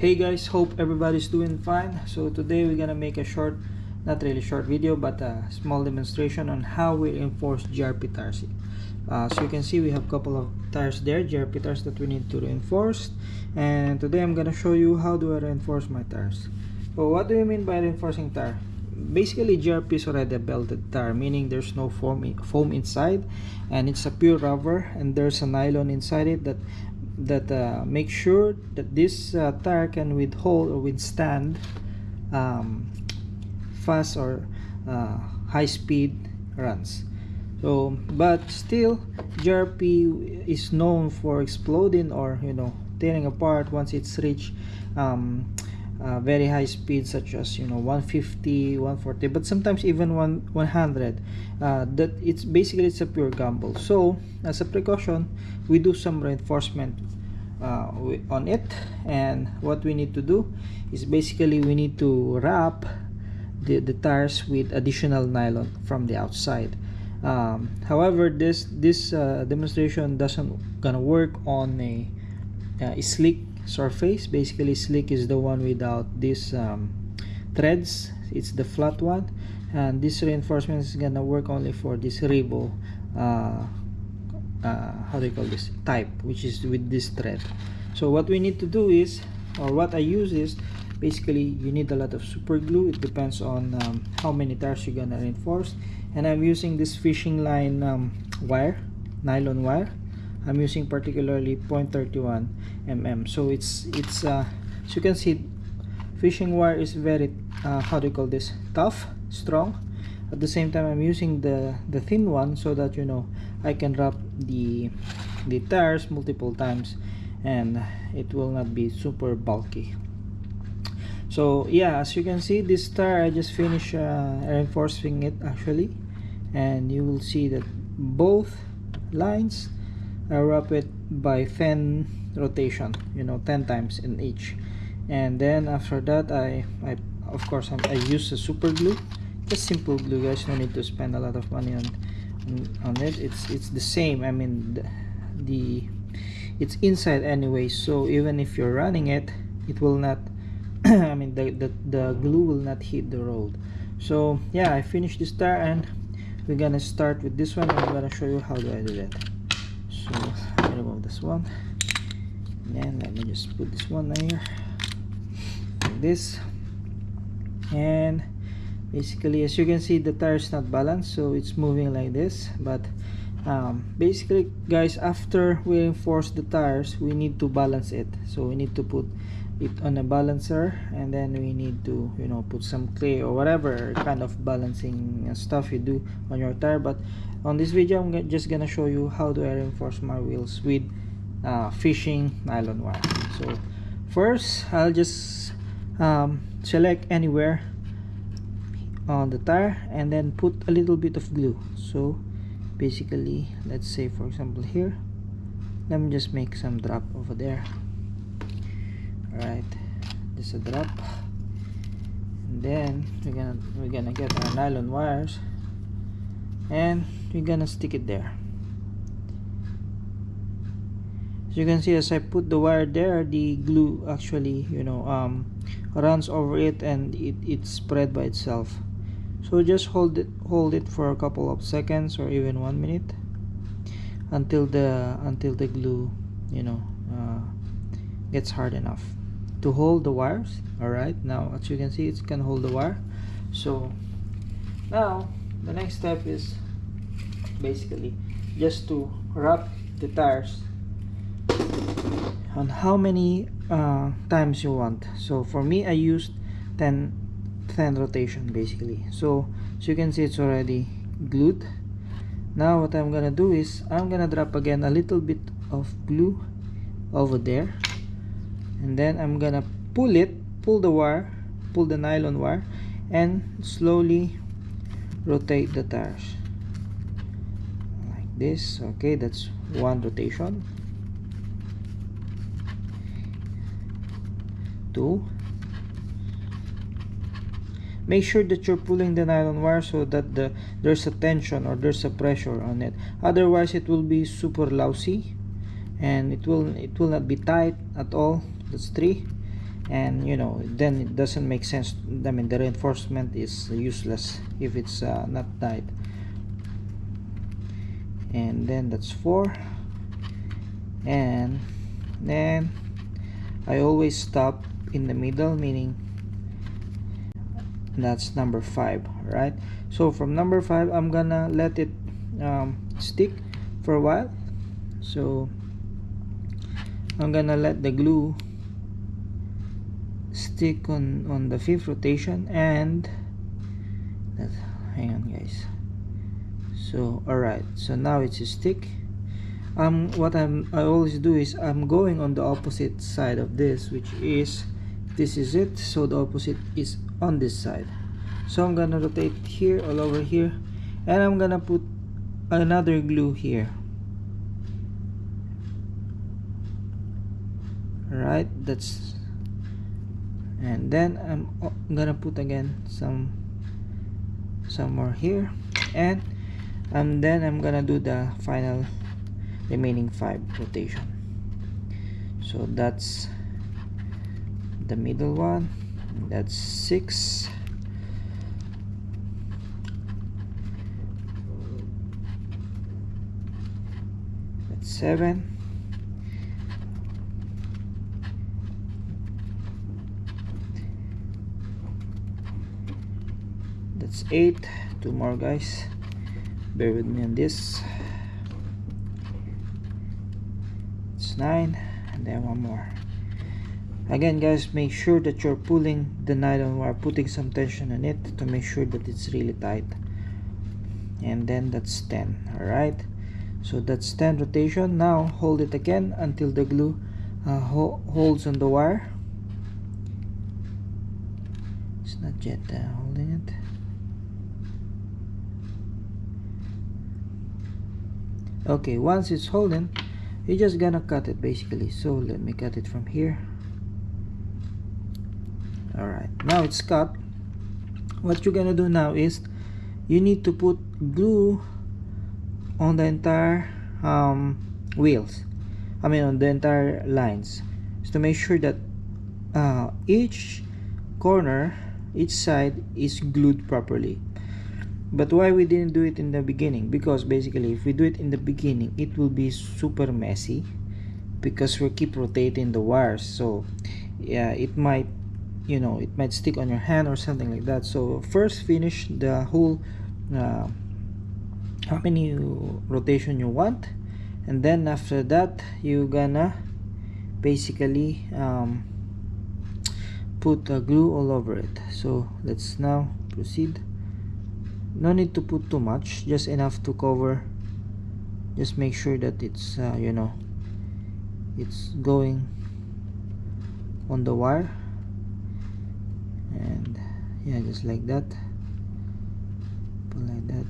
Hey guys, hope everybody's doing fine. So today we're gonna make a short, not really short video, but a small demonstration on how we reinforce GRP tires. So you can see we have a couple of tires there, GRP tires that we need to reinforce. And today I'm gonna show you how do I reinforce my tires. So what do you mean by reinforcing tire? Basically, GRP is already a belted tire, meaning there's no foam inside, and it's a pure rubber, and there's a nylon inside it that make sure that this tire can withhold or withstand fast or high speed runs. So but still, GRP is known for exploding or tearing apart once it's reached very high speed, such as 150, 140, but sometimes even 100. That it's a pure gamble. So as a precaution, we do some reinforcement on it, and what we need to do is basically we need to wrap the tires with additional nylon from the outside. However, this demonstration doesn't gonna work on a slick surface. Basically, slick is the one without these threads. It's the flat one, and this reinforcement is gonna work only for this Revo how do you call this type, which is with this thread. So what we need to do is, or what I use is, basically you need a lot of super glue. It depends on how many tires you're gonna reinforce, and I'm using this fishing line wire, nylon wire. I'm using particularly 0.31 mm. So it's so you can see fishing wire is very how do you call this, tough, strong. At the same time, I'm using the thin one so that I can wrap the tires multiple times and it will not be super bulky. So yeah, as you can see, this tire I just finished reinforcing it actually, and you will see that both lines I wrap it by 10 rotation, 10 times in each. And then after that, I of course I use a super glue, just simple glue, guys. No need to spend a lot of money on it. It's the same. I mean, it's inside anyway, so even if you're running it, it will not I mean, the glue will not hit the road. So yeah, I finished this tire, and we're gonna start with this one, and I'm gonna show you how do I do that. So I remove this one, and let me just put this one here like this. And basically, as you can see, the tire is not balanced, so it's moving like this. But basically, guys, after we reinforce the tires, we need to balance it. So we need to put it on a balancer, and then we need to put some clay or whatever kind of balancing stuff you do on your tire. But on this video, I'm just gonna show you how do I reinforce my wheels with fishing nylon wire. So first, I'll just select anywhere on the tire and then put a little bit of glue. So basically, let's say for example here, let me just make some drop over there. Alright, just a drop, and then we're gonna get our nylon wires and we're gonna stick it there. As you can see, as I put the wire there, the glue actually runs over it, and it's spread by itself. So just hold it for a couple of seconds or even 1 minute until the glue gets hard enough to hold the wires. Alright, now as you can see, it can hold the wire. So now the next step is basically just to wrap the tires on how many times you want. So for me, I used 10 rotation basically. So as you can see, it's already glued. Now what I'm gonna do is I'm gonna drop again a little bit of glue over there, and then I'm gonna pull the nylon wire, and slowly rotate the tires like this. Okay, that's one rotation, 2. Make sure that you're pulling the nylon wire so that there's a tension or there's a pressure on it. Otherwise, it will be super lousy and it will not be tight at all. That's 3. and you know, then it doesn't make sense. I mean, the reinforcement is useless if it's not tight. And then that's 4, and then I always stop in the middle, meaning that's number 5, right? So from number 5 I'm gonna let it stick for a while. So I'm gonna let the glue stick on the 5th rotation, and hang on guys. So alright, so now it's a stick. What I always do is I'm going on the opposite side of this, which is, this is it, so the opposite is on this side. So I'm gonna rotate here, all over here, and I'm gonna put another glue here. Alright, that's, and then I'm gonna put again some more here, and then I'm gonna do the final remaining 5 rotation. So that's the middle one, that's 6, that's 7, that's 8, 2 more guys, bear with me on this, it's 9, and then 1 more. Again guys, make sure that you're pulling the nylon wire, putting some tension on it to make sure that it's really tight. And then that's 10. Alright, so that's 10 rotation. Now hold it again until the glue holds on the wire. It's not yet holding it. Okay, once it's holding, you're just gonna cut it basically. So let me cut it from here. Alright, now it's cut. What you're gonna do now is you need to put glue on the entire wheels, I mean on the entire lines, so to make sure that each corner, each side is glued properly. But why we didn't do it in the beginning? Because basically if we do it in the beginning, it will be super messy because we keep rotating the wires. So yeah, it might, you know, it might stick on your hand or something like that. So first finish the whole how many rotation you want, and then after that you gonna basically put glue all over it. So let's now proceed. No need to put too much, just enough to cover. Just make sure that it's you know, it's going on the wire, and yeah, just like that, put like that.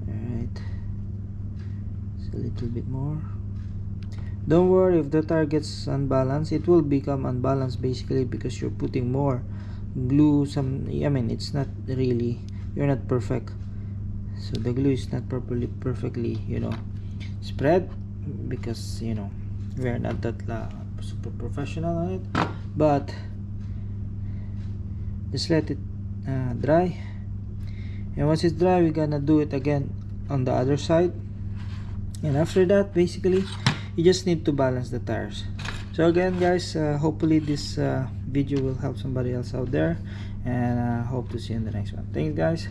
Alright, it's a little bit more. Don't worry if the tire gets unbalanced, it will become unbalanced basically because you're putting more glue. I mean, it's not really, you're not perfect, so the glue is not perfectly, you know, spread, because you know we are not that super professional on it. But just let it dry, and once it's dry we're gonna do it again on the other side, and after that basically you just need to balance the tires. So again guys, hopefully this video will help somebody else out there, and hope to see you in the next one. Thanks guys.